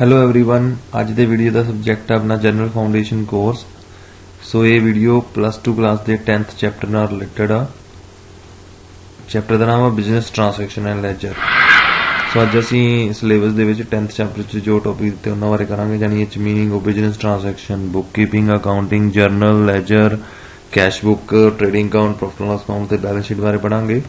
Hello everyone, अज दे video का subject है अपना जनरल फाउंडेशन कोर्स। सो ये वीडियो +2 क्लास के 10th चैप्टर नाल रिलेटेड आ। चैप्टर का नाम है business transaction and ledger. So अज असी सिलेबस दे विच 10th चैप्टर जो टॉपिक दिते उन्हां बारे करांगे, यानी इच meaning of business transaction, book keeping, accounting, journal, ledger, cash book, trading account, profit loss account ते बैलेंस शीट बारे पढ़ांगे।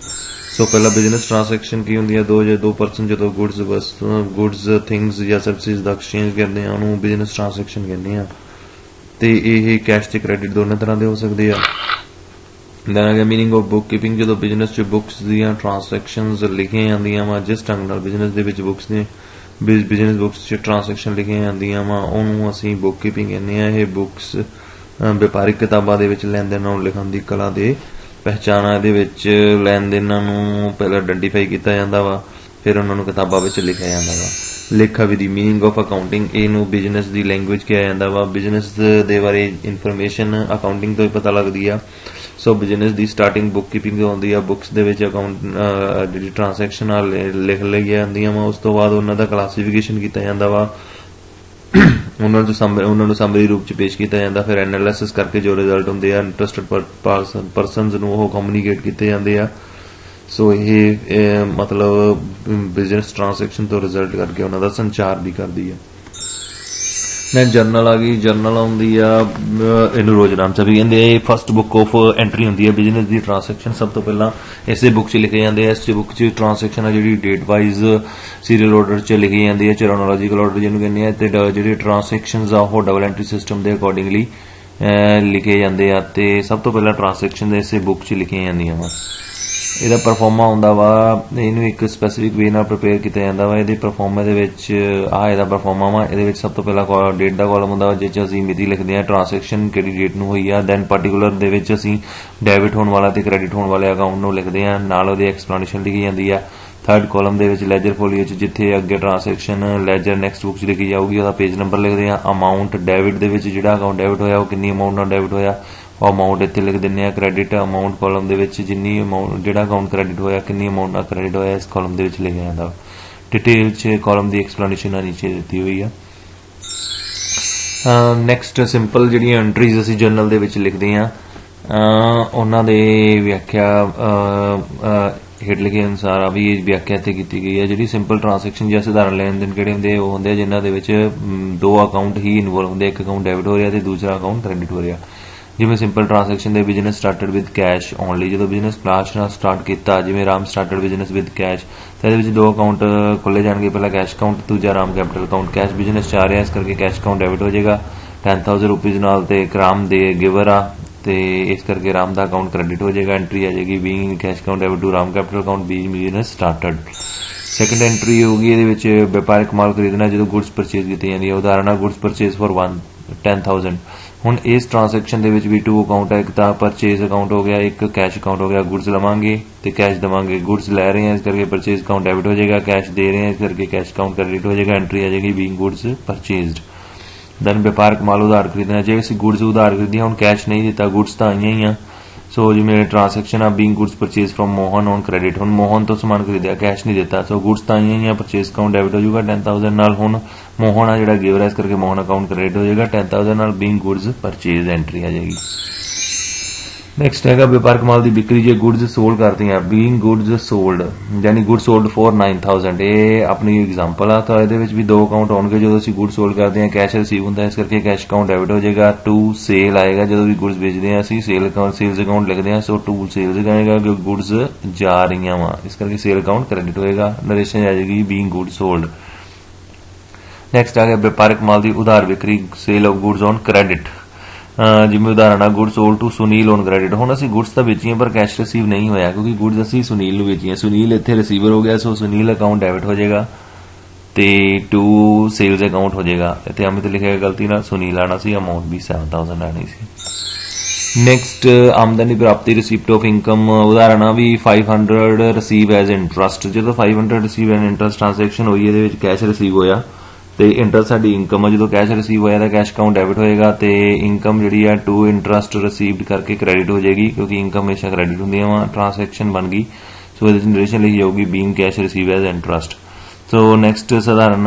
सो पहला बिजनेस ट्रांसैक्शन की होंदी है, दो पर्सन जो गुड्स थिंग्स या सर्विसेज का एक्सचेंज करते हैं उन्होंने बिजनेस ट्रांसैक्शन कहते हैं। तो ये कैश ते क्रेडिट दोनों तरह के हो सकते हैं। दैन आ गया मीनिंग ऑफ बुक कीपिंग, जो बिजनेस बुक्स दी ट्रांसैक्शनस लिखिया जांदियां वा, जिस ढंग नाल बिजनेस दे विच बुक्स ने बिजनेस बुक्स च ट्रांसैक्शन लिखिया जांदियां वा उहनूं असीं बुक कीपिंग कहते हैं। ये बुक्स व्यापारिक किताबां दे विच लैन देन लिखण दी कला दे पहचान लैन देना पहले आइडेंटिफाई किया जाता वा, फिर उन्होंने किताबों में लिखा जाता वा। लेखा विधि मीनिंग ऑफ अकाउंटिंग, इनू बिजनेस की लैंग्वेज कहा जाता वा। बिजनेस के बारे इंफॉर्मेशन अकाउंटिंग तो ही पता लगती है। सो बिजनेस की स्टार्टिंग बुक कीपिंग तो होंगी है, बुक्स के अकाउंट जी ट्रांसैक्शन लिख ली जाती वा। उस तो बाद उन्होंने क्लासीफिकेशन किया जाता वा, उन्होंने समरी रूप च पेश किया जाता, फिर एनालिसिस करके जो रिजल्ट होंगे इंटरस्टेड परसनस नूं कम्यूनीकेट किए जाते हैं। सो ये मतलब बिजनेस ट्रांसैक्शन तो रिजल्ट करके उन्होंने संचार भी करती है। नैक्सट जर्नल आ गई। जर्नल आउंदी आ, इनू रोजनामा भी कहते हैं। फस्ट बुक ऑफ एंट्री होंगी है बिजनेस की ट्रांसैक्शन। सब तो पहला इस बुक च लिखे जाते हैं। इस बुक च ट्रांसैक्शन है जी डेट वाइज सीरीयल ऑर्डर च लिखी जाती है, चरोनोलॉजिकल ऑर्डर जिन्होंने कहते हैं। तो जी ट्रांसैक्शन आ डबल एंट्री सिस्टम के अकॉर्डिंगली लिखे जाते हैं। सब तो पहला ट्रांसैक्शन इस बुक च लिखिया जांदियां वा। ਇਹਦਾ परफॉर्मा ਹੁੰਦਾ ਵਾ, ਇਹਨੂੰ ਇੱਕ ਸਪੈਸੀਫਿਕ ਵੇ ਨਾਲ ਪ੍ਰਪੇਅਰ ਕੀਤਾ ਜਾਂਦਾ ਵਾ। ਇਹਦੇ ਪਰਫਾਰਮਾ ਦੇ ਵਿੱਚ ਇਹਦਾ ਪਰਫਾਰਮਾ ਵਾ। ਇਹਦੇ ਵਿੱਚ ਸਭ ਤੋਂ ਪਹਿਲਾਂ ਡੇਟ ਦਾ ਕਾਲਮ ਹੁੰਦਾ ਵਾ, ਜਿਸ 'ਚ ਅਸੀਂ ਮਿਤੀ ਲਿਖਦੇ ਹਾਂ, ਟ੍ਰਾਂਸੈਕਸ਼ਨ ਕਿਹੜੀ ਡੇਟ ਨੂੰ ਹੋਈ ਆ। ਦੈਨ ਪਾਰਟੀਕੂਲਰ ਦੇ ਵਿੱਚ ਅਸੀਂ ਡੈਬਿਟ ਹੋਣ ਵਾਲਾ ਤੇ ਕ੍ਰੈਡਿਟ ਹੋਣ ਵਾਲੇ ਅਕਾਊਂਟ ਨੂੰ ਲਿਖਦੇ ਹਾਂ, ਨਾਲ ਉਹਦੀ ਐਕਸਪਲੇਨੇਸ਼ਨ ਲਿਖੀ ਜਾਂਦੀ ਆ। थर्ड कॉलम ਦੇ ਵਿੱਚ ਲੈਜਰ ਫੋਲੀਓ 'ਚ ਜਿੱਥੇ ਅੱਗੇ ਟ੍ਰਾਂਸੈਕਸ਼ਨ ਲੈਜਰ ਨੈਕਸਟ ਬੁੱਕ 'ਚ ਲਿਖੀ ਜਾਊਗੀ ਉਹਦਾ ਪੇਜ ਨੰਬਰ ਲਿਖਦੇ ਹਾਂ। ਅਮਾਊਂਟ ਡੈਬਿਟ ਦੇ ਵਿੱਚ ਜਿਹੜਾ ਅਕਾਊਂਟ ਡੈਬਿਟ ਹੋਇਆ ਉਹ ਕਿੰਨੀ ਅਮਾਊਂਟ ਨਾਲ ਡੈਬਿਟ ਹੋਇਆ ਉਹ ਅਮਾਊਂਟ ਇੱਥੇ ਲਿਖ ਦਿੰਦੇ ਆ। ਕ੍ਰੈਡਿਟ ਅਮਾਊਂਟ ਕਾਲਮ ਦੇ ਵਿੱਚ ਜਿੰਨੀ ਅਮਾਊਂਟ ਜਿਹੜਾ ਅਕਾਊਂਟ ਕ੍ਰੈਡਿਟ ਹੋਇਆ ਕਿੰਨੀ ਅਮਾਊਂਟ ਨਾਲ ਕ੍ਰੈਡਿਟ ਹੋਇਆ ਇਸ ਕਾਲਮ ਦੇ ਵਿੱਚ ਲਿਖਿਆ ਜਾਂਦਾ। ਡਿਟੇਲ 'ਚ ਕਾਲਮ ਦੀ ਐਕਸਪਲੇਨੇਸ਼ਨ ਆ ਨੀਚੇ ਦਿੱਤੀ ਹੋਈ ਆ। ਨੈਕਸਟ ਸਿੰਪਲ ਜਿਹੜੀਆਂ ਐਂਟਰੀਜ਼ ਅਸੀਂ ਜਰਨਲ ਦੇ ਵਿੱਚ ਲਿਖਦੇ ਹਾਂ ਉਹਨਾਂ ਦੇ ਵਿਆਖਿਆ हेठ लिखे अनुसार आ भी व्याख्या इत्थे की गई है। जी सिंपल ट्रांसैक्शन या सधारण लेन देन किहड़े हुंदे वो हुंदे जिन्हां दो अकाउंट ही इनवॉल्व होंगे, एक अकाउंट डेबिट हो रहा है दूसरा अकाउंट क्रेडिट हो रहा। जिवें simple transaction they business started with cash only, जो बिजनेस क्लास स्टार्ट किया, जिवें Ram started business with cash, तो ये दो अकाउंट खोले जाएंगे, पहला कैश अकाउंट दूजा Ram capital account. Cash business च आ रहा है इस करके कैश अकाउंट डेबिट हो जाएगा 10,000 रुपीज़ नाल, ते एक राम दे गिवर आ तो इस करके राम का अकाउंट क्रेडिट हो जाएगा। एंट्री आ जाएगी being cash account debit to Ram capital account being business started. Second entry होगी ये व्यापारिक माल खरीदना जो गुड्स परचेज की जाती है। उदाहरण गुड्स परचेज फॉर 10,000। हुण इस ट्रांसैक्शन के भी टू अकाउंट है, एक तो परचेज अकाउंट हो गया, एक कैश अकाउंट हो गया। गुड्स लवांगे तो कैश देवांगे, गुड्स लै रहे हैं इस करके परचेज अकाउंट डेबिट हो जाएगा, कैश दे रहे हैं इस करके कैश अकाउंट क्रेडिट हो जाएगा। एंट्री आ जाएगी बीइंग गुड्स परचेज्ड। दैन व्यापारिक माल उधार खरीदना, जो असीं गुड्स उधार खरीदिया हुण कैश नहीं दिता, गुड्स तो आईयां ही आ। सो जिवें ट्रांसैक्शन आ being goods purchase from Mohan on credit, हुण मोहन तो समान खरीदिया कैश नहीं दिता, सो गुड्स तो आईयां ही आ, परचेज अकाउंट डेबिट हो जाएगा 10,000 नाल। हुण मोहन आ जिहड़ा गिवर है इस करके मोहन अकाउंट क्रेडिट हो जाएगा 10,000 नाल बीइंग गुड्स परचेज। एंट्री आ जाएगी। नैक्सट है व्यापारिक माल की बिक्री, जो गुड्स सोल्ड करती हैं बीइंग गुड्स सोल्ड, यानी गुड्स सोल्ड फॉर 9,000। ये अपनी एग्जाम्पल आ। तो ये भी दो अकाउंट आउणगे, जो असीं गुड्स सोल्ड करते हैं कैश रिसीव होंदा इस करके कैश अकाउंट डेबिट हो जाएगा। टू सेल आएगा, जो भी गुड्स बेचते हैं असीं सेल अकाउंट सेल्स अकाउंट लिखते हैं, सो टू सेल्स आएगा जो गुड्स जा रही वा इस करके सेल अकाउंट क्रेडिट होएगा। नरेशन आ जाएगी बीइंग गुड्स सोल्ड। नैक्सट आ गया व्यापारिक माल की उधार बिक्री, sale of goods on credit. जिवें उदाहरण goods sold to Sunil on credit. हुण असीं गुड्स तो बेचियां पर कैश रिसीव नहीं होया क्योंकि गुड्स असीं सुनील नूं बेचियां, सुनील इत्थे रिसीवर हो गया, सो सुनील अकाउंट डेबिट हो जाएगा ते टू सेल्स अकाउंट हो जाएगा। इत्थे अमित लिखेगा गलती नाल, सुनील आना सी, अमाउंट भी 7,000 आनी सी। नैक्सट आमदनी प्राप्ति रिसीप्ट ऑफ इनकम, उदाहरण भी 500 रिसीव एज इंटरस्ट। जो 500 रिसीव एज इंटरस्ट ट्रांसैक्शन हुई है कैश रिसीव होया तो इंटरस्ट साडी इनकम है, जो कैश रिसीव होया तो कैश अकाउंट डेबिट होएगा तो इनकम जी है टू इंटरस्ट रिसीव्ड करके क्रेडिट हो जाएगी क्योंकि इनकम हमेशा क्रेडिट होंदी है। ट्रांसैक्शन बन गई, सो ये नरेशन लिखी जाऊगी being cash receive as interest. So next सधारण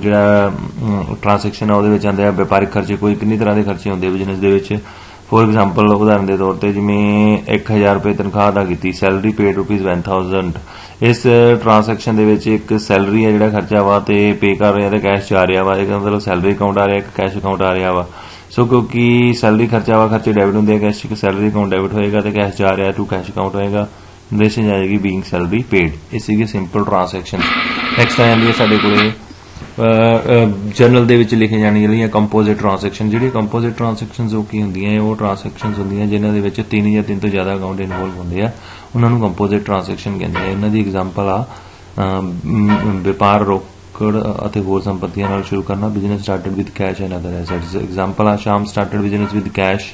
जिहड़ा ट्रांसैक्शन है ਉਹਦੇ आते हैं व्यापारिक खर्चे। कोई किन्नी तरह के खर्चे होंगे business they which. For example उदाहरण के तौर पर जिमें 1000 रुपये तनख्वाह अदा की, सैलरी पेड ₹1000। इस ट्रांसैक्शन के एक सैलरी है जिहड़ा खर्चा वा तो पे कर रहे हैं तो कैश जा रहा वा, मतलब सैलरी अकाउंट आ रहा है, एक कैश अकाउंट आ रहा वा। सो क्योंकि सैलरी खर्चा वा, खर्चे डेबिट होंगे, कैश सैलरी अकाउंट डेबिट होएगा तो कैश जा रहा है टू कैश अकाउंट होएगा, रिलेशन जाएगी बीइंग सैलरी पेड। ये सीगे सिंपल ट्रांसैक्शन। नैक्सट आ जाती है साडे कोले जर्नल दे विच लिखे जाने वाली कंपोजिट ट्रांसैक्शन। जी कंपोजिट ट्रांसैक्शन जो की होंगे वो ट्रांसैक्शन होंगे जिन्होंने 3 या 3 तो ज़्यादा अकाउंट इनवॉल्व होंगे आ, उन्होंने कंपोजिट ट्रांसैक्शन कहते हैं। इन्हों की एग्जाम्पल आ व्यापार रोकड़ और होर संपत्तियों नाल शुरू करना, business started with cash and other assets. Example आ Sham started business with cash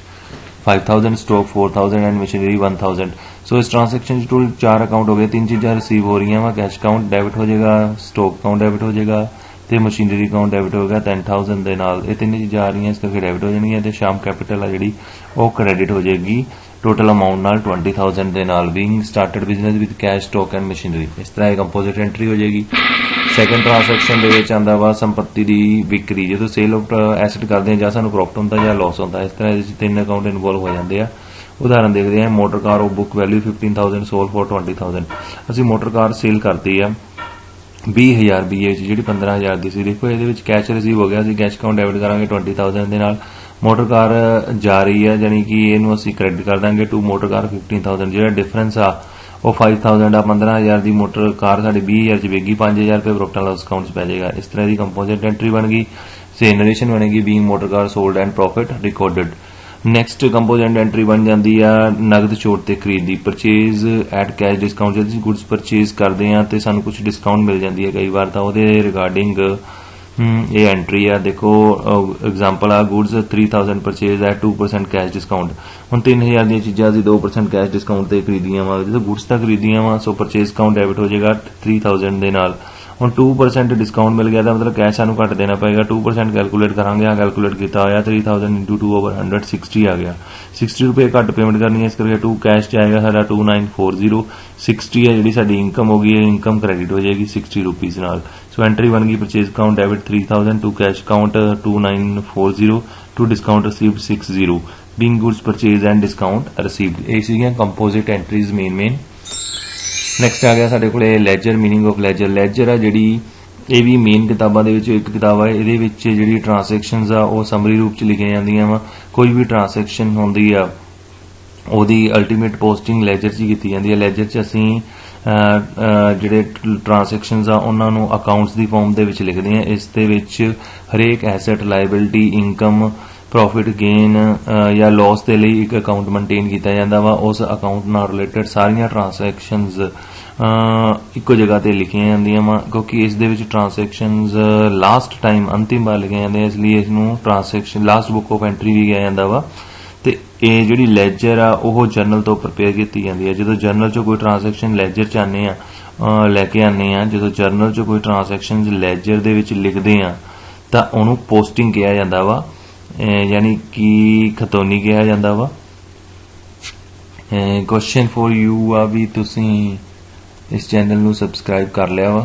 5000 stock 4000 and machinery 1000। So इस ट्रांसैक्शन टोटल 4 अकाउंट हो गए, 3 चीज़ा रिसीव हो रही हैं। कैश अकाउंट डेबिट हो जाएगा, स्टॉक अकाउंट डेबिट हो जाएगा तो मशीनरी अकाउंट डेबिट हो गया 10,000 के नाल। ये 3 चीज़ा आ रही हैं, इस करके डेबिट हो जाएगी। तो शाम कैपिटल है जी वो क्रेडिट हो जाएगी टोटल अमाउंट नाल 20,000 के नाल। Being started business with cash stock and machinery, इस तरह कंपोजिट एंट्री हो जाएगी। सैकेंड ट्रांसैक्शन के आंदा वा संपत्ति की विक्री, जो सेल ऑफ एसेट करते हैं, जो प्रॉफिट होता या लॉस होता है, इस तरह 3 अकाउंट इनवॉल्व हो जाते हैं। उदाहरण देखते हैं motor car of book value 15,000 sold for 20,000। असी मोटर कार सेल करती है 20,000 BA जी 15,000 की सी। देखो ये कैश रिसीव हो गया, कैश अकाउंट डेबिट करांगे 20,000 के नाल। मोटर कार जा रही है यानी कि इनू असी क्रेडिट कर देंगे टू मोटर कार 15,000। जो डिफरेंस आ वो 5,000 आ, 15,000 की मोटर कार साढ़े 20,000 च बेगी, 5,000 रुपये प्रॉफिट एंड लॉस अकाउंट पै जाएगा। इस तरह की कंपोजिट एंट्री बन गई। सेम नरेशन बनेगी being motor car sold and profit recorded. Next composite entry बन जाती है नगद छूट ते खरीदी, परचेज एट कैश डिस्काउंट। जो गुड्स परचेज करते हैं तो सूँ कुछ डिस्काउंट मिल जाती है कई बार, तो वो रिगार्डिंग ये एंट्री है। देखो एग्जाम्पल आ goods 3,000 purchase at 2% cash discount. हम 3,000 दी चीज़ा अभी 2% कैश डिस्काउंट से खरीदियां वा, जो गुड्स तक खरीदियां वा, सो परचेज अकाउंट डेबिट हो जाएगा 3,000 के नाल। हम 2% डिस्काउंट मिल गया, मतलब कैश सानू घट देना पएगा। 2% कैलकुलेट करांगे, कैलकुलेट किया होया 3,000 × 2/100 60 आ गया। 60 रुपये घट पेमेंट करनी है, इस करके 2 कैश जाएगा साਡਾ 2940। 60 है जी साडी इनकम हो गई, इनकम क्रेडिट हो जाएगी 60 रुपीज़ नाल। सो एंट्री बन गई purchase account debit 3,000 to cash account 2940 to discount received 60 being goods purchase and discount received. ये सीगियां कंपोजिट एंट्रीज मेन। नैक्सट आ गया साढ़े को laser, meaning of laser. Laser है जी ये भी मेन किताबों के एक किताब है। ये जी ट्रांसैक्शनस आ वो समरी रूप च लिखिया जांदियां वा। कोई भी ट्रांसैक्शन होंदी आ ਉਹਦੀ अल्टीमेट पोस्टिंग लैजर च की जाती है। लैजर च असी ਜਿਹੜੇ ट्रांसैक्शनस आ उन्होंने अकाउंट्स की फॉर्म ਦੇ ਵਿੱਚ ਲਿਖਦੇ ਹਾਂ। ਇਸ ਦੇ ਵਿੱਚ ਹਰੇਕ asset, liability, income, profit gain या लॉस के लिए एक अकाउंट मेनटेन किया जाता वा। उस अकाउंट नाल रिलेटेड सारियां ट्रांसैक्शनस इक्को जगह पर लिखिया जांदियां वा, क्योंकि इस दे विच ट्रांसैक्शनस लास्ट टाइम अंतिम बार लिखे जाते हैं, इसलिए इसनूं transaction last book of entry भी कहा जाता वा। तो ये जी लैजर आ वो जर्नल तो प्रिपेयर की जाती है। जो जर्नल चो कोई ट्रांसैक्शन लैजर च आने लैके आने जो जर्नल चो कोई ट्रांसैक्शन लैजर दे विच लिखते हैं तो उन्होंने पोस्टिंग कहा जाता वा, यानी कि खतौनी कहा जाता वा। क्वेश्चन फॉर यू आ भी तुसी इस चैनल नूं सबसक्राइब कर लिया वा,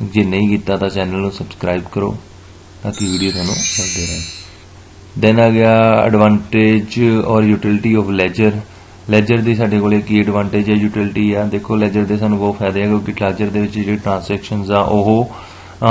जे नहीं किया तो चैनल नूं सबसक्राइब करो ताकि वीडियो तुहानूं मिलते रहे। दैन आ गया एडवांटेज और यूटिलिटी ऑफ लैजर। लैजर की साढ़े को की एडवांटेज है, यूटिलिटी आ। देखो लैजर के सूँ बहुत फायदे है, क्योंकि लैजर के ट्रांसैक्शनस आ वो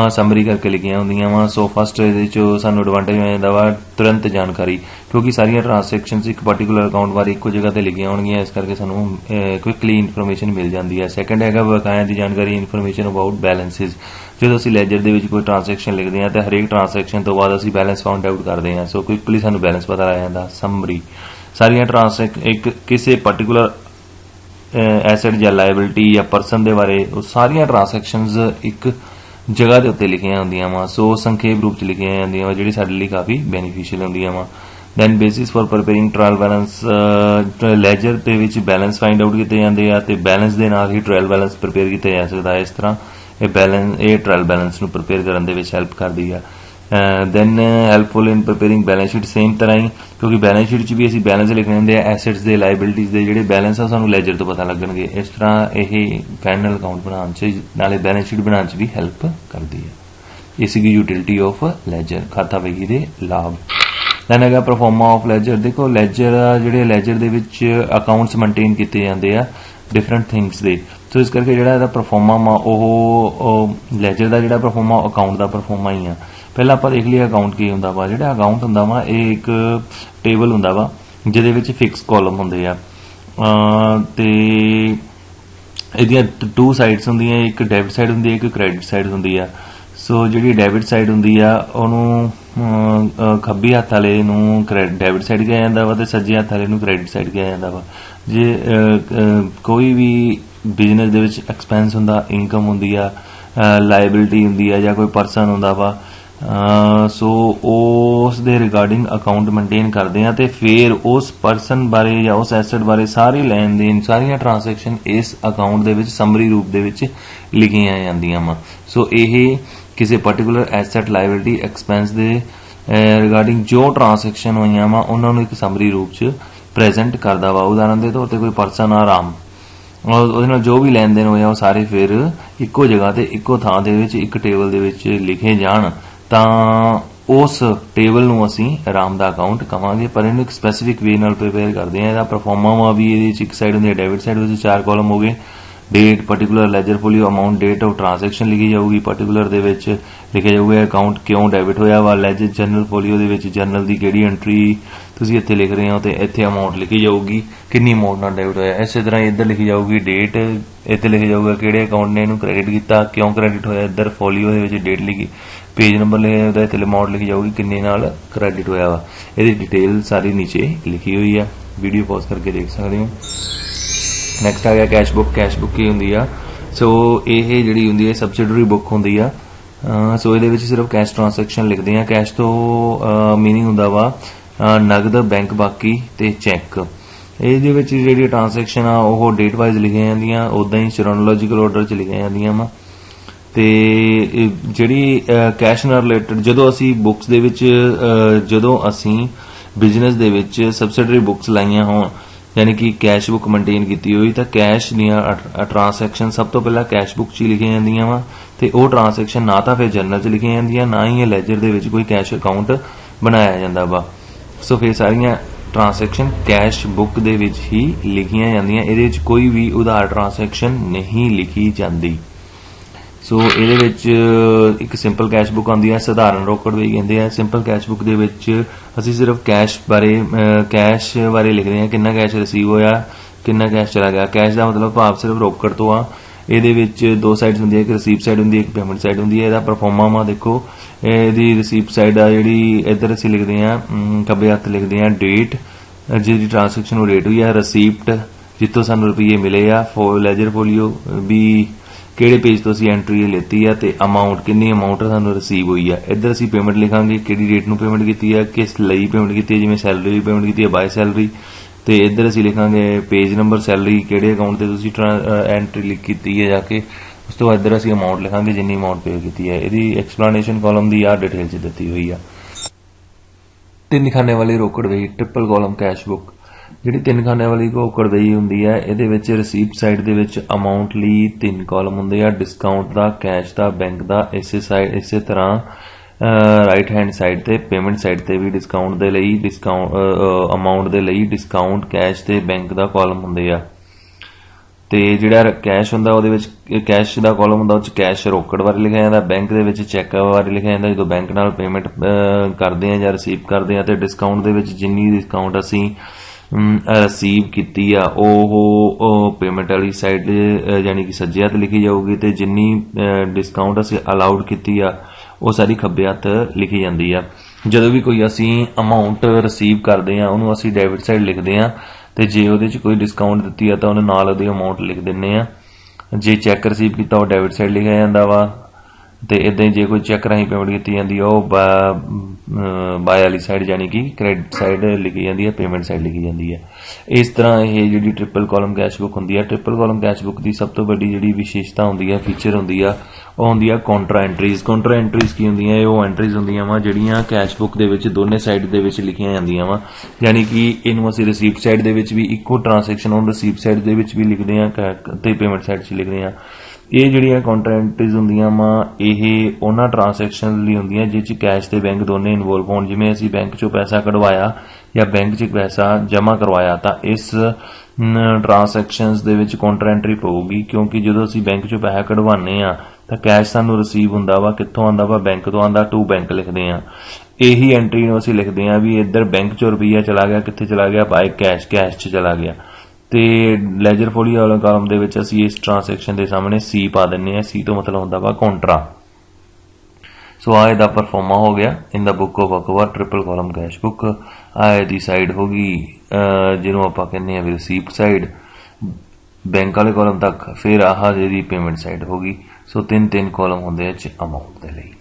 समरी करके लिखिया होंदियां वा। सो फस्ट ये सानू एडवांटेज हो जाता वा तुरंत जानकारी, क्योंकि सारिया ट्रांसैक्शनस एक पर्टिकुलर अकाउंट बारे एको जगह पर लिखिया होंगियां, इस करके सानू क्विकली इनफॉर्मेशन मिल जाती है। सैकेंड है बकाया की जानकारी, इनफॉर्मेशन अबाउट बैलेंसिस। जो असी लैजर के कोई ट्रांसैक्शन लिखते हैं तो हरेक ट्रांसैक्शन तो बाद असी बैलेंस फाउंड आउट करते हैं। सो क्विकली सानू बैलेंस पता लग जाता। समरी सारिया एक किसी पर्टिकुलर एसेट या लाइबिलिटी या परसन के बारे सारिया ट्रांसैक्शनस एक जगह के उत्ते लिखिया होंदियां वा। सो संखेप रूप च लिखिया जांदियां वा, जिहड़ी साडे लई काफ़ी बेनीफिशियल होंदियां वा। Then basis for preparing trial balance. Ledger दे विच बैलेंस फाइंड आउट किए जाते हैं तो बैलेंस के नाल ही ट्रायल बैलेंस प्रिपेयर किया जा सकता है। इस तरह ये ट्रायल बैलेंस नूं प्रिपेयर करने दे विच हेल्प करदी है। ਦੈਨ ਹੈਲਪਫੁਲ ਇਨ ਪ੍ਰੀਪੇਅਰਿੰਗ ਬੈਲੈਂਸ ਸ਼ੀਟ ਸੇਮ ਤਰ੍ਹਾਂ ਹੀ, ਕਿਉਂਕਿ ਬੈਲੈਂਸ ਸ਼ੀਟ 'ਚ ਵੀ ਅਸੀਂ ਬੈਲੈਂਸ ਲਿਖਣੇ ਹੁੰਦੇ ਆ, ਐਸੈਟਸ ਦੇ ਲਾਇਬਿਲਿਟੀਜ਼ ਦੇ ਜਿਹੜੇ ਬੈਲੈਂਸ ਆ ਸਾਨੂੰ ਲੈਜਰ ਤੋਂ ਪਤਾ ਲੱਗਣਗੇ। ਇਸ ਤਰ੍ਹਾਂ ਇਹ ਫਾਈਨਲ ਅਕਾਊਂਟ ਬਣਾਉਣ 'ਚ ਨਾਲੇ ਬੈਲੈਂਸ ਸ਼ੀਟ ਬਣਾਉਣ 'ਚ ਵੀ ਹੈਲਪ ਕਰਦੀ ਹੈ। ਇਹ ਸੀਗੀ ਯੂਟਿਲਿਟੀ ਆਫ ਲੈਜਰ, ਖਾਤਾ ਵਹੀ ਦੇ ਲਾਭ। ਦੈਨ ਹੈਗਾ ਪਰਫਾਰਮਾ ਆਫ ਲੈਜਰ। ਦੇਖੋ ਲੈਜਰ ਜਿਹੜੇ ਲੈਜਰ ਦੇ ਵਿੱਚ ਅਕਾਊਂਟਸ ਮੇਨਟੇਨ ਕੀਤੇ ਜਾਂਦੇ ਆ ਡਿਫਰੈਂਟ ਥਿੰਗਸ ਦੇ, ਸੋ ਇਸ ਕਰਕੇ ਜਿਹੜਾ ਇਹਦਾ ਪਰਫਾਰਮਾ ਵਾ ਉਹ ਲੈਜਰ ਦਾ ਜਿਹੜਾ ਪਰਫਾਰਮਾ ਅਕਾਊਂਟ ਦਾ ਪਰਫਾਰਮਾ ਹੀ ਆ। ਪਹਿਲਾਂ ਆਪਾਂ ਦੇਖ ਲਈਏ ਅਕਾਊਂਟ ਕੀ ਹੁੰਦਾ ਵਾ। ਜਿਹੜਾ ਅਕਾਊਂਟ ਹੁੰਦਾ ਵਾ ਇਹ ਇੱਕ ਟੇਬਲ ਹੁੰਦਾ ਵਾ ਜਿਹਦੇ ਵਿੱਚ ਫਿਕਸ ਕਾਲਮ ਹੁੰਦੇ ਆ ਤੇ ਇਹਦੀਆਂ 2 ਸਾਈਡਸ ਹੁੰਦੀਆਂ, ਇੱਕ ਡੈਬਿਟ ਸਾਈਡ ਹੁੰਦੀ ਹੈ, ਇੱਕ ਕ੍ਰੈਡਿਟ ਸਾਈਡ ਹੁੰਦੀ ਆ। ਸੋ ਜਿਹੜੀ ਡੈਬਿਟ ਸਾਈਡ ਹੁੰਦੀ ਆ ਉਹਨੂੰ ਖੱਬੀ ਹੱਥ ਵਾਲੇ ਨੂੰ ਡੈਬਿਟ ਸਾਈਡ ਕਿਹਾ ਜਾਂਦਾ ਵਾ ਤੇ ਸੱਜੇ ਹੱਥ ਵਾਲੇ ਨੂੰ ਕ੍ਰੈਡਿਟ ਸਾਈਡ ਕਿਹਾ ਜਾਂਦਾ ਵਾ। ਜੇ ਕੋਈ ਵੀ ਬਿਜ਼ਨਸ ਦੇ ਵਿੱਚ ਐਕਸਪੈਂਸ ਹੁੰਦਾ, ਇਨਕਮ ਹੁੰਦੀ ਆ, ਲਾਇਬਿਲਿਟੀ ਹੁੰਦੀ ਆ ਜਾਂ ਕੋਈ ਪਰਸਨ ਹੁੰਦਾ ਵਾ, ਸੋ ਉਸ ਦੇ ਰਿਗਾਰਡਿੰਗ ਅਕਾਊਂਟ ਮੇਨਟੇਨ ਕਰਦੇ ਆ ਤੇ ਫਿਰ ਉਸ ਪਰਸਨ ਬਾਰੇ ਜਾਂ ਉਸ ਐਸੈਟ ਬਾਰੇ ਸਾਰੇ ਲੈਣ ਦੇਣ ਸਾਰੀਆਂ ਟ੍ਰਾਂਜੈਕਸ਼ਨ ਇਸ ਅਕਾਊਂਟ ਦੇ ਵਿੱਚ ਸਮਰੀ ਰੂਪ ਦੇ ਵਿੱਚ ਲਿਖੀਆਂ ਜਾਂਦੀਆਂ ਵਾ। ਸੋ ਇਹ ਕਿਸੇ ਪਾਰਟਿਕੂਲਰ ਐਸੈਟ ਲਾਇਬਿਲਿਟੀ ਐਕਸਪੈਂਸ ਦੇ ਰਿਗਾਰਡਿੰਗ ਜੋ ਟ੍ਰਾਂਜੈਕਸ਼ਨ ਹੋਈਆਂ ਵਾ ਉਹਨਾਂ ਨੂੰ ਇੱਕ ਸਮਰੀ ਰੂਪ 'ਚ ਪ੍ਰੈਜ਼ੈਂਟ ਕਰਦਾ ਵਾ। ਉਦਾਹਰਨ ਦੇ ਤੌਰ ਤੇ ਕੋਈ ਪਰਸਨ ਆ ਰਾਮ, ਉਹਦੇ ਨਾਲ ਜੋ ਵੀ ਲੈਣ ਦੇਣ ਹੋਇਆ ਉਹ ਸਾਰੇ ਫਿਰ ਇੱਕੋ ਜਗ੍ਹਾ ਤੇ ਇੱਕੋ ਥਾਂ ਦੇ ਵਿੱਚ ਇੱਕ ਟੇਬਲ ਦੇ ਵਿੱਚ ਲਿਖੇ ਜਾਣ ਤਾਂ ਉਸ ਟੇਬਲ ਨੂੰ ਅਸੀਂ ਰਾਮ ਦਾ ਅਕਾਊਂਟ ਕਵਾਂਗੇ। ਪਰ ਇਹਨੂੰ ਇੱਕ ਸਪੈਸੀਫਿਕ ਵੇ ਨਾਲ ਪ੍ਰੀਪੇਅਰ ਕਰਦੇ ਆ। ਇਹਦਾ ਪਰਫਾਰਮਾ ਵੀ ਇਹਦੇ ਵਿੱਚ ਇੱਕ ਸਾਈਡ ਹੁੰਦੀ ਹੈ ਡੈਬਿਟ ਸਾਈਡ ਵਿੱਚ 4 ਕਾਲਮ ਹੋ ਗਏ, date, particular ledger folio, amount, date of transaction ਲਿਖੀ ਜਾਊਗੀ, ਪਾਰਟਿਕੂਲਰ ਦੇ ਵਿੱਚ ਲਿਖਿਆ ਜਾਊਗਾ ਅਕਾਊਂਟ ਕਿਉਂ ਡੈਬਿਟ ਹੋਇਆ ਵਾ, ਲੈਜਰ ਜਨਰਲ ਫੋਲੀਓ ਦੇ ਵਿੱਚ ਜਨਰਲ ਦੀ ਕਿਹੜੀ ਐਂਟਰੀ ਤੁਸੀਂ ਇੱਥੇ ਲਿਖ ਰਹੇ ਹੋ ਤੇ ਇੱਥੇ ਅਮਾਊਂਟ ਲਿਖੀ ਜਾਊਗੀ ਕਿੰਨੀ ਅਮਾਊਂਟ ਨਾਲ ਡੈਬਿਟ ਹੋਇਆ। ਇਸੇ ਤਰ੍ਹਾਂ ਇੱਧਰ ਲਿਖੀ ਜਾਊਗੀ ਡੇਟ, ਇੱਥੇ ਲਿਖਿਆ ਜਾਊਗਾ ਕਿਹੜੇ ਅਕਾਊਂਟ ਨੇ ਇਹਨੂੰ ਕ੍ਰੈਡਿਟ ਕੀਤਾ, ਕਿਉਂ ਕ੍ਰੈਡਿਟ ਹੋਇਆ, ਇੱਧਰ ਫੋਲੀਓ ਦੇ ਵਿੱਚ ਡੇਟ ਲਿਖੀ, ਪੇਜ ਨੰਬਰ ਲਿਖਿਆ ਜਾਊਗਾ, ਇੱਥੇ ਅਮਾਊਂਟ ਲਿਖੀ ਜਾਊਗੀ ਕਿੰਨੇ ਨਾਲ ਕ੍ਰੈਡਿਟ ਹੋਇਆ ਵਾ। ਇਹਦੀ ਡਿਟੇਲ ਸਾਰੀ ਨੀਚੇ ਲਿਖੀ ਹੋਈ ਆ, ਵੀਡੀਓ ਪੌਜ਼ ਕਰਕੇ ਦੇਖ ਸਕਦੇ ਹੋ। ਨੈਕਸਟ ਆ ਗਿਆ ਕੈਸ਼ ਬੁੱਕ। ਕੈਸ਼ ਬੁੱਕ ਕੀ ਹੁੰਦੀ ਆ? ਸੋ ਇਹ ਜਿਹੜੀ ਹੁੰਦੀ ਹੈ ਸਬਸਿਡਰੀ ਬੁੱਕ ਹੁੰਦੀ ਆ। ਸੋ ਇਹਦੇ ਵਿੱਚ ਸਿਰਫ ਕੈਸ਼ ਟ੍ਰਾਂਜੈਕਸ਼ਨ ਲਿਖਦੇ ਆ। ਕੈਸ਼ ਤੋਂ ਮੀਨਿੰਗ ਹੁੰਦਾ ਵਾ ਨਗਦ, ਬੈਂਕ ਬਾਕੀ ਤੇ ਚੈੱਕ। ਇਹਦੇ ਵਿੱਚ ਜਿਹੜੀ ਟ੍ਰਾਂਜੈਕਸ਼ਨ ਆ ਉਹ ਡੇਟ ਵਾਈਜ਼ ਲਿਖੀਆਂ ਜਾਂਦੀਆਂ, ਉਦਾਂ ਹੀ ਚਰੋਨੋਲੋਜੀਕਲ ਆਰਡਰ 'ਚ ਲਿਖੀਆਂ ਜਾਂਦੀਆਂ ਵਾ। ਤੇ ਜਿਹੜੀ ਕੈਸ਼ ਨਾਲ ਰਿਲੇਟਡ ਜਦੋਂ ਅਸੀਂ ਬੁੱਕਸ ਦੇ ਵਿੱਚ ਜਦੋਂ ਅਸੀਂ ਬਿਜ਼ਨਸ ਦੇ ਵਿੱਚ ਸਬਸਿਡਰੀ ਬੁੱਕਸ ਲਾਈਆਂ ਹੋਣ ਯਾਨੀ ਕਿ ਕੈਸ਼ ਬੁੱਕ ਮੇਨਟੇਨ ਕੀਤੀ ਹੋਈ ਤਾਂ ਕੈਸ਼ ਦੀਆਂ ਟ੍ਰਾਂਜੈਕਸ਼ਨ ਸਭ ਤੋਂ ਪਹਿਲਾਂ ਕੈਸ਼ ਬੁੱਕ 'ਚ ਹੀ ਲਿਖੀਆਂ ਜਾਂਦੀਆਂ ਵਾ ਤੇ ਉਹ ਟ੍ਰਾਂਜੈਕਸ਼ਨ ਨਾ ਤਾਂ ਫਿਰ ਜਰਨਲ 'ਚ ਲਿਖੀਆਂ ਜਾਂਦੀਆਂ ਨਾ ਹੀ ਇਹ ਲੈਜਰ ਦੇ ਵਿੱਚ ਕੋਈ ਕੈਸ਼ ਅਕਾਊਂਟ ਬਣਾਇਆ ਜਾਂਦਾ ਵਾ। ਸੋ ਫਿਰ ਸਾਰੀਆਂ ਟ੍ਰਾਂਜੈਕਸ਼ਨ ਕੈਸ਼ ਬੁੱਕ ਦੇ ਵਿੱਚ ਹੀ ਲਿਖੀਆਂ ਜਾਂਦੀਆਂ, ਇਹਦੇ ਵਿੱਚ ਕੋਈ ਵੀ ਉਧਾਰ ਟ੍ਰਾਂਜੈਕਸ਼ਨ ਨਹੀਂ ਲਿਖੀ ਜਾਂਦੀ। ਸੋ ਇਹਦੇ ਵਿੱਚ ਇੱਕ ਸਿੰਪਲ ਕੈਸ਼ ਬੁੱਕ ਆਉਂਦੀ ਹੈ, ਸਧਾਰਨ ਰੋਕੜ ਵੀ ਕਹਿੰਦੇ ਆ। ਸਿੰਪਲ ਕੈਸ਼ ਬੁੱਕ ਦੇ ਵਿੱਚ ਅਸੀਂ ਸਿਰਫ ਕੈਸ਼ ਬਾਰੇ ਲਿਖਦੇ ਹਾਂ, ਕਿੰਨਾ ਕੈਸ਼ ਰਿਸੀਵ ਹੋਇਆ, ਕਿੰਨਾ ਕੈਸ਼ ਚਲਾ ਗਿਆ। ਕੈਸ਼ ਦਾ ਮਤਲਬ ਭਾਵ ਸਿਰਫ ਰੋਕੜ ਤੋਂ ਆ। ਇਹਦੇ ਵਿੱਚ 2 ਸਾਈਡਸ ਹੁੰਦੀਆਂ, ਇੱਕ ਰਿਸੀਵ ਸਾਈਡ ਹੁੰਦੀ ਹੈ, ਇੱਕ ਪੇਮੈਂਟ ਸਾਈਡ ਹੁੰਦੀ ਹੈ। ਇਹਦਾ ਪਰਫਾਰਮਾ ਵਾ ਦੇਖੋ, ਇਹਦੀ ਰਿਸੀਵ ਸਾਈਡ ਆ ਜਿਹੜੀ ਇੱਧਰ ਅਸੀਂ ਲਿਖਦੇ ਹਾਂ ਖੱਬੇ ਹੱਥ ਲਿਖਦੇ ਹਾਂ ਡੇਟ, ਜਿਹਦੀ ਟ੍ਰਾਂਜੈਕਸ਼ਨ ਨੂੰ ਡੇਟ ਹੋਈ ਆ, ਰਸੀਪਟ ਜਿੱਥੋਂ ਸਾਨੂੰ ਰੁਪਈਏ ਮਿਲੇ ਆ, ਲੈਜਰ ਫੋਲੀਓ ਵੀ ਕਿਹੜੇ ਪੇਜ ਤੋਂ ਅਸੀਂ ਐਂਟਰੀ ਲੈਤੀ ਆ ਤੇ ਅਮਾਊਂਟ ਕਿੰਨੀ ਅਮਾਊਂਟ ਸਾਨੂੰ ਰਿਸੀਵ ਹੋਈ ਆ। ਇੱਧਰ ਅਸੀਂ ਪੇਮੈਂਟ ਲਿਖਾਂਗੇ ਕਿਹੜੀ ਡੇਟ ਨੂੰ ਪੇਮੈਂਟ ਕੀਤੀ ਆ, ਕਿਸ ਲਈ ਪੇਮੈਂਟ ਕੀਤੀ ਹੈ, ਜਿਵੇਂ ਸੈਲਰੀ ਲਈ ਪੇਮੈਂਟ ਕੀਤੀ ਹੈ ਬਾਏ ਸੈਲਰੀ। ਤੇ ਇੱਧਰ ਅਸੀਂ ਲਿਖਾਂਗੇ ਪੇਜ ਨੰਬਰ, ਸੈਲਰੀ ਕਿਹੜੇ ਅਕਾਊਂਟ ਤੇ ਤੁਸੀਂ ਐਂਟਰੀ ਕੀਤੀ ਹੈ ਜਾ ਕੇ। ਉਸ ਤੋਂ ਬਾਅਦ ਇੱਧਰ ਅਸੀਂ ਅਮਾਊਂਟ ਲਿਖਾਂਗੇ ਜਿੰਨੀ ਅਮਾਊਂਟ ਪੇ ਕੀਤੀ ਹੈ। ਇਹਦੀ ਐਕਸਪਲੇਨੇਸ਼ਨ ਕਾਲਮ ਦੀ ਆ ਡਿਟੇਲ 'ਚ ਦਿੱਤੀ ਹੋਈ ਆ। 3 ਖਾਨੇ ਵਾਲੀ ਰੋਕੜ ਵਹੀ, ਟ੍ਰਿਪਲ ਕਾਲਮ ਕੈਸ਼ ਬੁੱਕ। ਜਿਹੜੀ 3 ਖਾਨੇ ਵਾਲੀ ਰੋਕੜ ਵਹੀ ਹੁੰਦੀ ਹੈ ਇਹਦੇ ਵਿੱਚ ਰਿਸੀਪਟ ਸਾਈਡ ਦੇ ਵਿੱਚ ਅਮਾਊਂਟ ਲਈ 3 ਕਾਲਮ ਹੁੰਦੇ ਆ, ਡਿਸਕਾਊਂਟ ਦਾ, ਕੈਸ਼ ਦਾ, ਬੈਂਕ ਦਾ। ਇਸੇ ਤਰ੍ਹਾਂ ਰਾਈਟ ਹੈਂਡ ਸਾਈਡ ਤੇ ਪੇਮੈਂਟ ਸਾਈਡ ਤੇ ਵੀ ਡਿਸਕਾਊਂਟ ਦੇ ਲਈ ਅਮਾਊਂਟ ਦੇ ਲਈ ਡਿਸਕਾਊਂਟ, ਕੈਸ਼ ਤੇ ਬੈਂਕ ਦਾ ਕਾਲਮ ਹੁੰਦੇ ਆ। ਤੇ ਜਿਹੜਾ ਕੈਸ਼ ਹੁੰਦਾ ਉਹਦੇ ਵਿੱਚ ਕੈਸ਼ ਦਾ ਕਾਲਮ ਹੁੰਦਾ ਉਹ 'ਚ ਕੈਸ਼ ਰੋਕੜ ਬਾਰੇ ਲਿਖਿਆ ਜਾਂਦਾ, ਬੈਂਕ ਦੇ ਵਿੱਚ ਚੈੱਕ ਬਾਰੇ ਲਿਖਿਆ ਜਾਂਦਾ ਜਦੋਂ ਬੈਂਕ ਨਾਲ ਪੇਮੈਂਟ ਕਰਦੇ ਆ ਜਾਂ ਰਿਸੀਵ ਕਰਦੇ ਆ। ਤੇ ਡਿਸਕਾਊਂਟ ਦੇ ਵਿੱਚ ਜਿੰਨੀ ਡਿਸਕਾਊਂਟ ਅਸੀਂ ਰਿਸੀਵ ਕੀਤੀ ਆ ਉਹ ਪੇਮੈਂਟ ਵਾਲੀ ਸਾਈਡ ਯਾਨੀ ਕਿ ਸੱਜੇ ਹੱਥ ਲਿਖੀ ਜਾਊਗੀ ਤੇ ਜਿੰਨੀ ਡਿਸਕਾਊਂਟ ਅਸੀਂ ਅਲਾਉਡ ਕੀਤੀ ਆ ਉਹ ਸਾਰੀ ਖੱਬੇ ਹੱਥ ਲਿਖੀ ਜਾਂਦੀ ਆ। ਜਦੋਂ ਵੀ ਕੋਈ ਅਸੀਂ ਅਮਾਊਂਟ ਰਿਸੀਵ ਕਰਦੇ ਆ ਉਹਨੂੰ ਅਸੀਂ ਡੈਬਿਟ ਸਾਈਡ ਲਿਖਦੇ ਆ ਤੇ ਜੇ ਉਹਦੇ 'ਚ ਕੋਈ ਡਿਸਕਾਊਂਟ ਦਿੱਤੀ ਆ ਤਾਂ ਉਹਨੇ ਨਾਲ ਉਹਦੀ ਅਮਾਊਂਟ ਲਿਖ ਦਿੰਦੇ ਆ। ਜੇ ਚੈੱਕ ਰਿਸੀਵ ਕੀਤਾ ਉਹ ਡੈਬਿਟ ਸਾਈਡ ਲਿਖਿਆ ਜਾਂਦਾ ਵਾ ਤੇ ਇਦਾਂ ਹੀ ਜੇ ਕੋਈ ਚੈੱਕ ਰਾਹੀਂ ਪੇਮੈਂਟ ਕੀਤੀ ਜਾਂਦੀ ਉਹ बाय वाली साइड यानी कि क्रेडिट साइड लिखी जाती है, पेमेंट साइड लिखी जाती है। इस तरह ये जी ट्रिपल कॉलम कैश बुक होंगी है। ट्रिपल कॉलम कैश बुक की सब तो बड़ी जी विशेषता होंगी है, फीचर होंगी है, वो होंगी है कॉन्ट्रा एंट्रीज। कॉन्ट्रा एंट्रीज की होंगी है, वो एंट्रीज होंगी वा जिहड़ियां कैश बुक दे विच दोने साइड दे विच लिखियां जांदियां वा, यानी कि इनू असीं रिसीप्ट साइड दे विच भी इक्को ट्रांसैक्शन ऑन रिसीप्ट साइड दे विच भी लिखदे हां ते पेमेंट साइड 'च लिखदे हां। ये जिहड़ियां कॉन्ट्रा एंट्रीज होंदियां वा ये उन्हां ट्रांसैक्शन लई होंदियां जिस च कैश ते बैंक दोने इनवोल्व होण। जिवें असीं बैंक चों पैसा कढवाया या बैंक 'च पैसा जमा करवाया तां इस ट्रांसैक्शनस दे विच कॉन्ट्रा एंट्री पऊगी, क्योंकि जदों असीं बैंक चों पैसा कढवाने आ तां कैश सानूं रिसीव हुंदा वा, कित्थों आंदा वा, बैंक तो आंदा, टू बैंक लिखदे आ। यही एंट्री नूं असीं लिखदे आ भी इधर बैंक चों रुपया चला गया, कित्थे चला गया, बाय कैश, कैश 'च चला गया। ते लैजर फोलियो वाले कालम दे विच असीं इस ट्रांसैक्शन दे सामने सी पा दिंदे आ। सी तो मतलब हुंदा वा कॉन्ट्रा। सो आ इहदा परफॉर्मा हो गया इन द बुक ऑफ अकबर ट्रिपल कॉलम कैश बुक। आ इहदी साइड होगी जिन्हों आपां कहने आ रिसीप्ट साइड बैंक वाले कॉलम तक, फिर आह जी पेमेंट साइड होगी। सो तीन तीन कॉलम होंदे अमाउंट के लिए।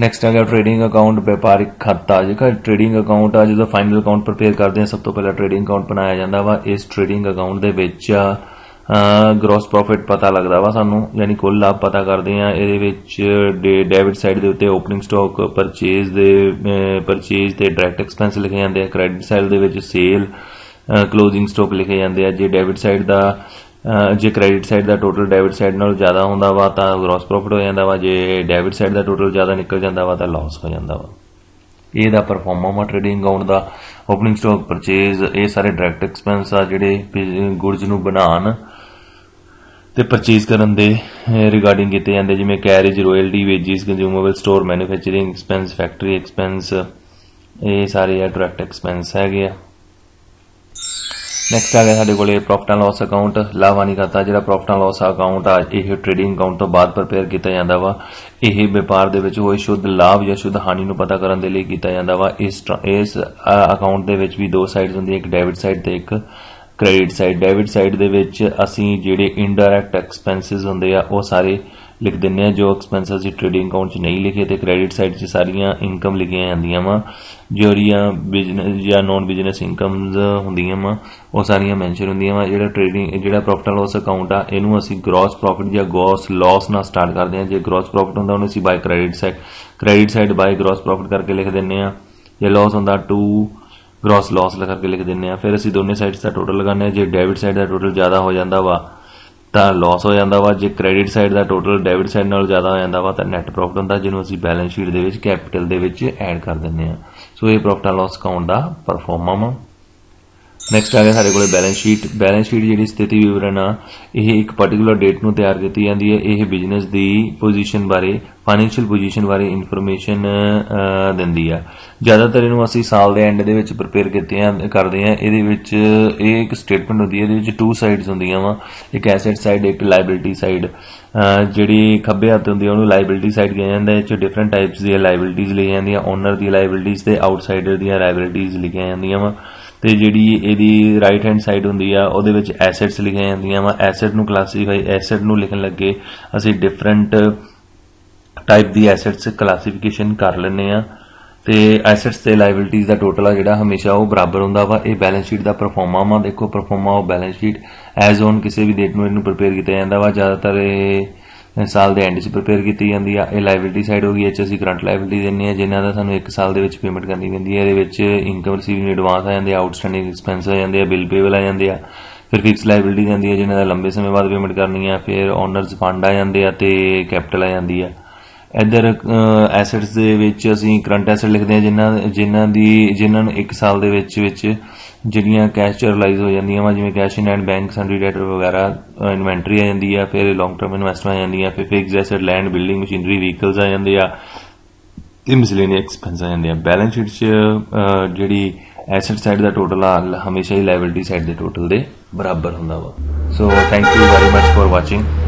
नैक्सट आ गया ट्रेडिंग अकाउंट, व्यापारिक खाता। जो ट्रेडिंग अकाउंट आ जो फाइनल अकाउंट प्रिपेयर करते हैं सब तो पहले ट्रेडिंग अकाउंट बनाया जाता वा। इस ट्रेडिंग अकाउंट दे विच ग्रॉस प्रॉफिट पता लगता वा सानू, यानी कुल लाभ पता करते हैं। ये डेबिट साइड के उत्ते ओपनिंग स्टॉक, परचेज के डायरैक्ट एक्सपेंस लिखे जाते हैं। क्रेडिट साइड के सेल, क्लोजिंग स्टॉक लिखे जाते हैं। जे डेबिट साइड का जे क्रेडिट साइड का टोटल डेबिट साइड नालों ज़्यादा होंदा वा तां ग्रॉस प्रॉफिट हो जाता वा, जे डेबिट साइड का टोटल ज़्यादा निकल जाता वा तां लॉस हो जाता वा। ये दा परफॉर्मा वा ट्रेडिंग अकाउंट का। ओपनिंग स्टॉक, परचेज, ये सारे डायरैक्ट एक्सपेंस आ जिहड़े गुड्स नूं बनाउण ते परचेज करन दे रिगार्डिंग कीते जांदे, जिवें carriage, royalty, wages, consumable store, manufacturing expense, factory expense, ये सारे डायरैक्ट एक्सपेंस है। नैक्सट आ गया साडे कोले प्रॉफिट एंड लॉस अकाउंट, लाभहानी खाता। जिहड़ा प्रॉफिट एंड लॉस अकाउंट आ यह ट्रेडिंग अकाउंट तो बाद प्रिपेयर किया जाता वा। यह व्यापार दे विच होए शुद्ध लाभ या शुद्ध हानि नूं पता करन दे लई कीता जांदा वा। इस अकाउंट दे विच भी दो साइड्स हुंदी, एक डेबिट साइड ते एक क्रेडिट साइड। डेबिट साइड दे विच असीं जिहड़े इनडायरैक्ट एक्सपेंसिस हुंदे आ वो सारे लिख दिंदे आ, जो एक्सपेंस असीं ट्रेडिंग अकाउंट 'च नहीं लिखे। ते क्रेडिट साइड 'च सारियां इनकम लिखियां जांदियां वा, जोरियां बिजनेस या नॉन बिजनेस इनकम्स हुंदियां वा, वो सारियां मैंशन हुंदियां वा। जिहड़ा प्रॉफिट एंड लॉस अकाउंट आ इहनूं असीं ग्रॉस प्रॉफिट या ग्रॉस लॉस नाल स्टार्ट करदे आ। जे ग्रॉस प्रॉफिट हुंदा उहनूं असीं by credit side by gross profit करके लिख दिंदे आ। जे लॉस हुंदा टू ग्रॉस लॉस करके लिख दिंदे आ। फिर असीं दोने साइड्स दा टोटल लगाने आ। जे डेबिट साइड दा टोटल ज़्यादा हो जांदा वा तां लॉस हो जाता वा, जे क्रेडिट साइड का टोटल डेबिट साइड नालों ज़्यादा हो जाता वा तां नैट प्रॉफिट हुंदा, जिन्हों असीं बैलेंस शीट दे विच कैपिटल दे विच ऐड कर दिंदे आ। सो ये प्रॉफिट एंड लॉस अकाउंट का परफॉर्मा वा। नैक्सट आ गया साडे कोले बैलेंस शीट। बैलेंस शीट जिहड़ी स्थिति विवरण आ यह एक पर्टिकुलर डेट नूं तैयार की जाती है। यह बिजनेस की पोजीशन बारे, फाइनैंशियल पोजीशन बारे इंफॉर्मेशन दिंदी आ। ज़्यादातर इहनूं असीं साल दे एंड दे विच प्रिपेयर करदे आ। इहदे विच एक स्टेटमेंट हुंदी है, इहदे विच टू साइड्स हुंदियां वा, एक एसेट साइड, एक लाइबिलिटी साइड। जिहड़ी खब्बे हत्थ हुंदी है उहनूं लाइबिलिटी साइड कहा जांदा है। इह च डिफरेंट टाइप्स दी लाइबिलिटीज़ लिखियां जांदियां, ओनर दी लाइबिलिटीज़ ते आउटसाइडर दी लाइबिलिटीज़ लिखियां जांदियां वा। ते जिहड़ी इहदी राइट हैंड साइड हुंदी आ उहदे विच एसेट्स लिखियां जांदियां वा। एसेट नूं क्लासीफाई, एसेट नूं लिखण लगे असीं different type the assets classification कर लैंदे आ। ते एसेट्स ते लाइबिलिटीज़ का टोटल आ जिहड़ा हमेशा वो बराबर हुंदा वा। ये बैलेंस शीट का परफॉर्मा वा। देखो proforma of balance sheet as on किसी भी डेट नूं इहनूं प्रिपेयर किया जांदा वा। ज़्यादातर साल के एंड 'च प्रिपेयर की जाती है। ये लाइबिलिटी साइड होगी, इस असीं करंट लाइबिलिटी दिंदे आ जिन्हां दा सानूं 1 साल दे विच पेमेंट करनी पैंदी है। इहदे विच इनकम रिसीविंग एडवांस आ जांदे, आउटस्टैंडिंग एक्सपेंस आ जांदे, बिल पेबल आ जांदे आ। फिर फिक्स लाइबिलिटी आंदी है जिन्हां दा लंबे समय बाद पेमेंट करनी है। फिर ओनर्स फंड आ जांदे आ ते कैपिटल आ जांदी है। इधर एसेट्स दे विच असीं करंट एसेट लिखते हैं जिन्हां नूं 1 साल दे विच जिहड़ियां कैश च रिलाइज हो जांदियां वा, जिवें cash in hand, bank sundry debtor वगैरह, इन्वेंटरी आ जांदी है। फिर लॉन्ग टर्म इन्वेस्टमेंट आ जांदी है। फिर fixed asset, land, building, machinery, vehicles आ जांदे आ ते मिसलेनियस एक्सपेंस आ जांदे आ। बैलेंस शीट च जिहड़ी एसेट साइड का टोटल आ हमेशा ही लाइबिलिटी साइड के टोटल के बराबर हुंदा वा। So thank you very much for watching.